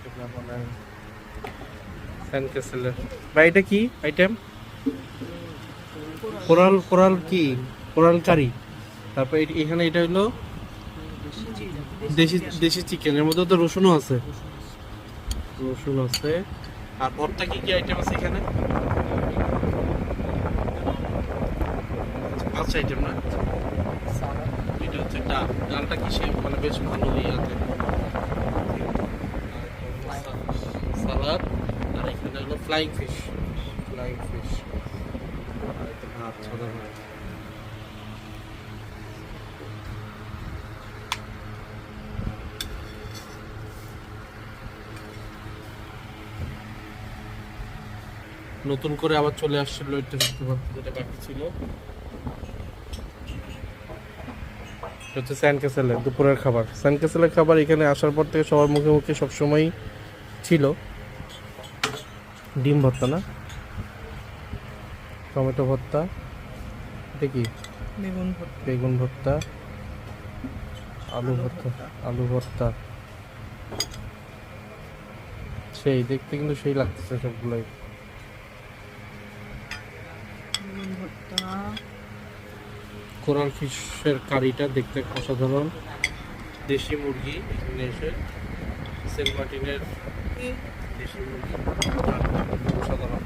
এগুলা বলেন স্যান্ড ক্যাসেলের। বা এটা কি আইটেম? কোরাল কোরাল কি? কোরাল কারি। তারপর এখানে এটা হলো দেশি দেশি চিকেন, এর মধ্যে তো রসুনও আছে, রসুন আছে। আর ভর্তা কি কি আইটেম আছে এখানে? 5 আইটেম না? এটা হচ্ছে ডাল, ডালটা কিসে মানে বেশ ভালো ইয়াতে। সালাদ। আর এখানে হলো ফ্লাইং ফিশ, ফ্লাইং ফিশ। আর এটা ভাত সাধারণ। নতুন করে আবার চলে আসছিল এটা দেখতে পাচ্ছি, যেটা বাকি ছিল। এটা হচ্ছে স্যান্ড ক্যাসেলের দুপুরের খাবার। স্যান্ড ক্যাসেলের খাবার এখানে আসার পর থেকে সবার মুখে মুখে সবসময়ই ছিল ডিম ভর্তা, না টমেটো ভর্তা, এটা কি বেগুন ভর্তা, আলু ভর্তা, আলু ভর্তা। সেই দেখতে কিন্তু সেই লাগতেছে সবগুলোই। কোরাল ফিশের কারিটা দেখতে অসাধারণ। দেশি মুরগি এখানে এসে সেন্ট মার্টিনের দেশি মুরগি অসাধারণ।